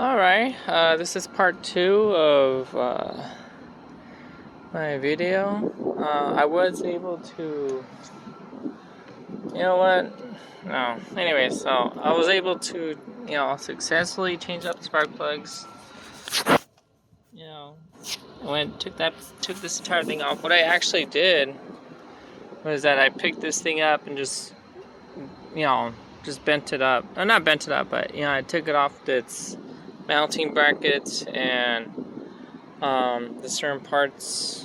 Alright, this is part 2 of my video. I was able to, you know what, no, anyway, so I was able to, successfully change up the spark plugs. I took this entire thing off. What I actually did was that I picked this thing up and just bent it up. Not bent it up, but, I took it off its mounting brackets and the certain parts,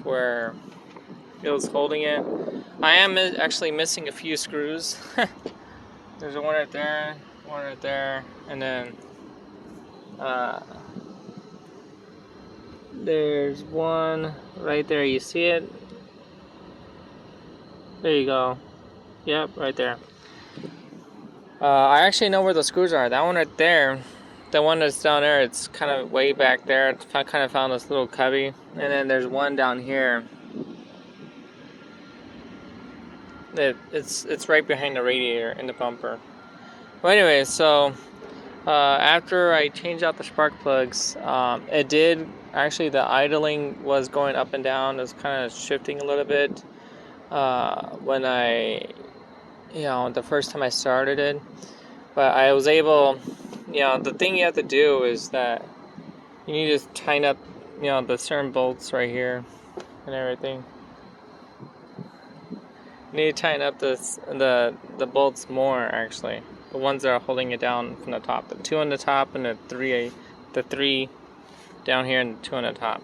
where it was holding it. I am actually missing a few screws. There's one right there, and then there's one right there. You see it? There you go. Yep, right there. I actually know where the screws are. That one right there, the one that's down there, it's kind of way back there. I kind of found this little cubby. And then there's one down here. It's right behind the radiator in the bumper. Well, anyway, so after I changed out the spark plugs, it did actually, the idling was going up and down. It was kind of shifting a little bit when the first time I started it. But I was able, the thing you have to do is that you need to tighten up, the certain bolts right here and everything. You need to tighten up the bolts more, actually. The ones that are holding it down from the top. The 2 on the top and the three down here and the 2 on the top.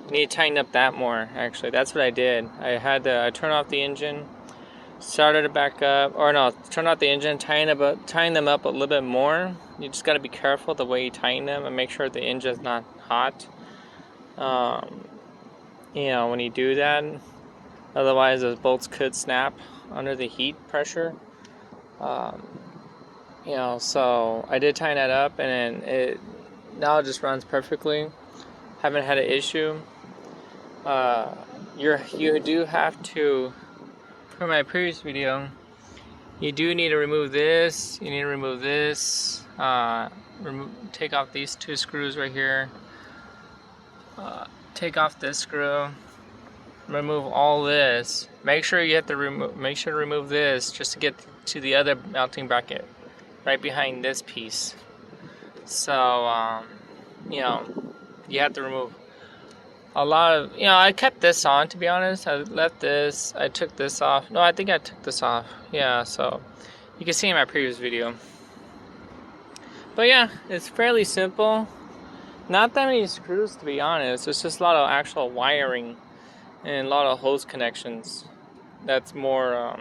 You need to tighten up that more, actually. That's what I did. I turned off the engine, started it back up, turn off the engine, tighten them up a little bit more. You just got to be careful the way you tighten them and make sure the engine's not hot. When you do that, otherwise those bolts could snap under the heat pressure. So I did tighten that up, and it just runs perfectly. Haven't had an issue. You do have to, for my previous video, you do need to remove this. You need to remove this. Take off these 2 screws right here. Take off this screw. Remove all this. Make sure to remove this just to get to the other mounting bracket right behind this piece. So you have to remove a lot of, I kept this on, to be honest. I left this, I took this off. No, I think I took this off. Yeah, so you can see in my previous video. But yeah, it's fairly simple. Not that many screws, to be honest. It's just a lot of actual wiring and a lot of hose connections. That's more,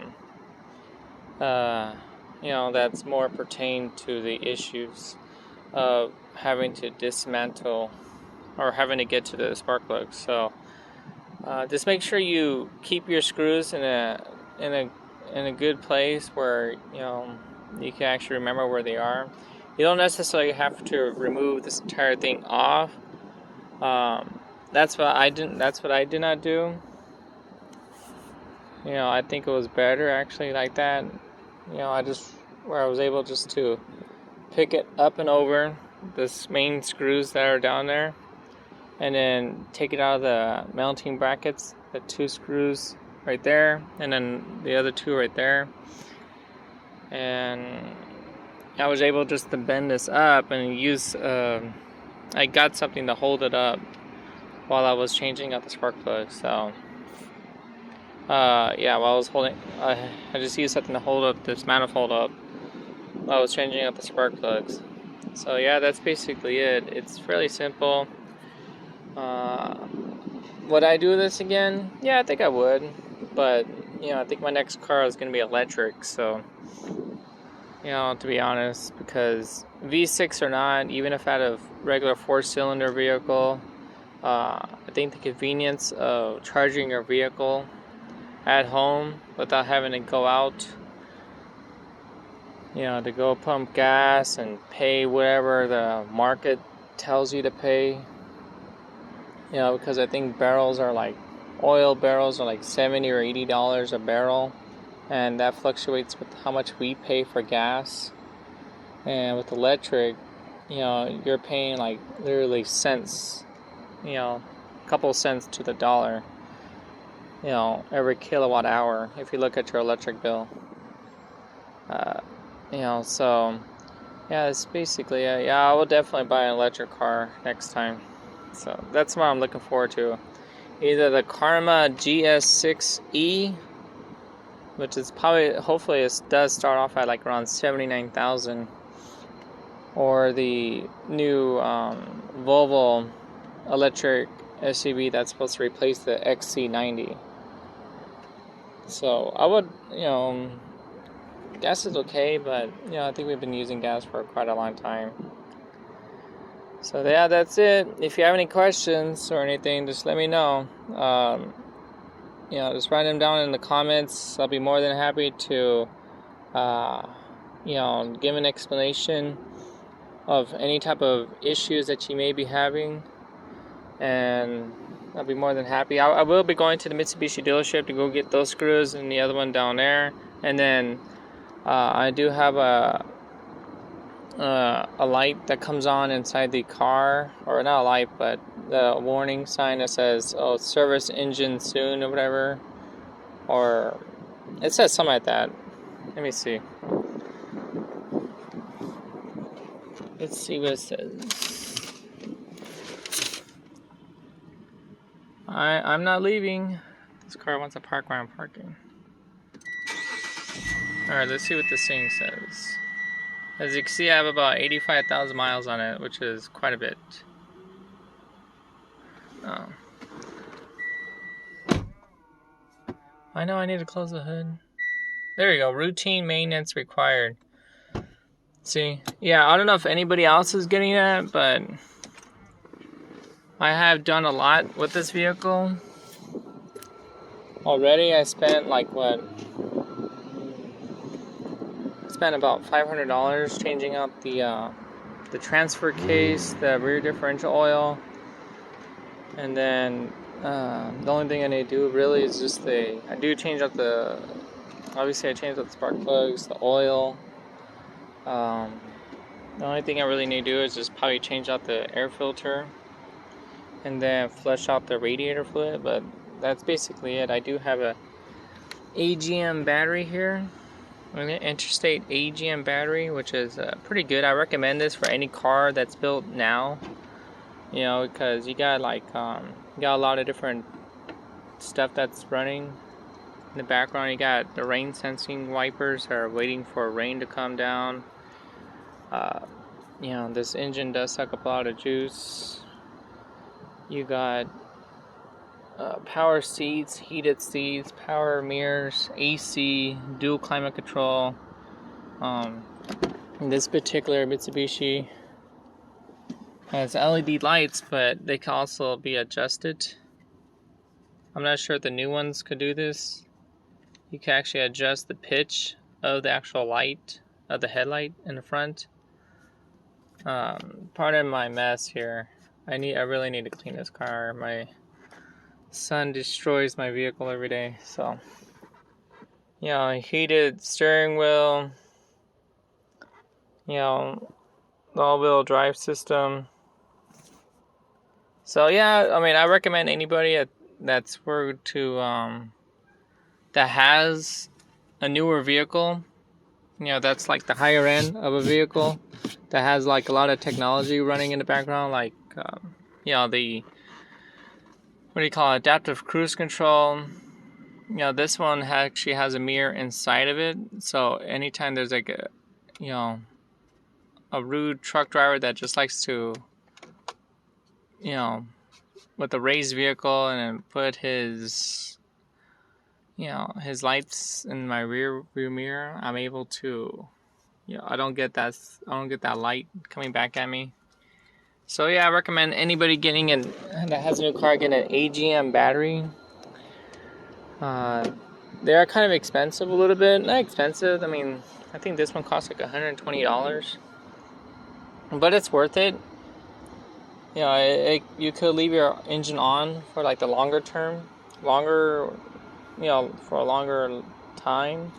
that's more pertained to the issues of having to dismantle or having to get to the spark plugs. So just make sure you keep your screws in a good place where you can actually remember where they are. You don't necessarily have to remove this entire thing off. That's what I did not do. I think it was better actually like that. I was able just to pick it up and over the main screws that are down there, and then take it out of the mounting brackets, the 2 screws right there, and then the other 2 right there. And I was able just to bend this up and use, I got something to hold it up while I was changing out the spark plug. So, while I was holding, I just used something to hold up this manifold up while I was changing out the spark plugs. So yeah, that's basically it. It's fairly simple. Would I do this again? Yeah, I think I would. But, I think my next car is going to be electric. So, to be honest, because V6 or not, even if I had a regular 4-cylinder vehicle, I think the convenience of charging your vehicle at home without having to go out, to go pump gas and pay whatever the market tells you to pay. Because I think oil barrels are like $70 or $80 a barrel. and that fluctuates with how much we pay for gas. And with electric, you know, you're paying like literally cents, you know, a couple cents to the dollar, you know, every kilowatt hour if you look at your electric bill. You know, so yeah, it's basically yeah, I will definitely buy an electric car next time. So that's what I'm looking forward to. Either the Karma GS6E, which is probably, hopefully it does start off at like around 79,000, or the new Volvo electric SUV that's supposed to replace the XC90. So I would, you know, gas is okay, but you know, I think we've been using gas for quite a long time. So yeah, that's it. If you have any questions or anything, just let me know. You know, just write them down in the comments. I'll be more than happy to, you know, give an explanation of any type of issues that you may be having, and I'll be more than happy. I will be going to the Mitsubishi dealership to go get those screws and the other one down there, and then I do have a light that comes on inside the car, or not a light, but the warning sign that says, oh, service engine soon or whatever, or it says something like that. Let me see. Let's see what it says. I'm not leaving. This car wants to park where I'm parking. Alright, let's see what this thing says. As you can see, I have about 85,000 miles on it, which is quite a bit. Oh. I know I need to close the hood. There you go, routine maintenance required. See, yeah, I don't know if anybody else is getting that, but I have done a lot with this vehicle. Already I spent like what? I spent about $500 changing out the transfer case, the rear differential oil, and then the only thing I need to do really is just I do change out obviously I changed out the spark plugs, the oil. The only thing I really need to do is just probably change out the air filter and then flush out the radiator fluid, but that's basically it. I do have a AGM battery here, an interstate AGM battery, which is pretty good. I recommend this for any car that's built now, you know, because you got like you got a lot of different stuff that's running in the background. You got the rain sensing wipers that are waiting for rain to come down. You know, this engine does suck up a lot of juice. You got power seats, heated seats, power mirrors, AC, dual climate control. This particular Mitsubishi has LED lights, but they can also be adjusted. I'm not sure if the new ones could do this. You can actually adjust the pitch of the actual light, of the headlight in the front. Pardon my mess here. I really need to clean this car. My son destroys my vehicle every day. So, you know, heated steering wheel, you know, all-wheel drive system. So yeah, I mean, I recommend anybody that has a newer vehicle, you know, that's like the higher end of a vehicle that has like a lot of technology running in the background, like you know, what do you call it, adaptive cruise control. You know, this one actually has a mirror inside of it, so anytime there's like a rude truck driver that just likes to, you know, with a raised vehicle and then put his, you know, his lights in my rear mirror, I'm able to, you know, I don't get that light coming back at me. So yeah, I recommend anybody that has a new car getting an AGM battery. They are kind of expensive a little bit. Not expensive, I mean, I think this one costs like $120. But it's worth it. You know, you could leave your engine on for like the longer term. You know, for a longer time.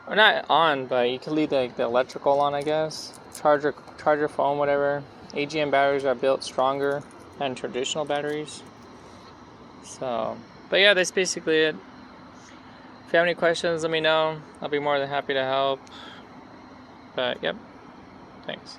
Or not on, but you can leave the electrical on, I guess. Charge your phone, whatever. AGM batteries are built stronger than traditional batteries. So, but yeah, that's basically it. If you have any questions, let me know. I'll be more than happy to help. But yep, thanks.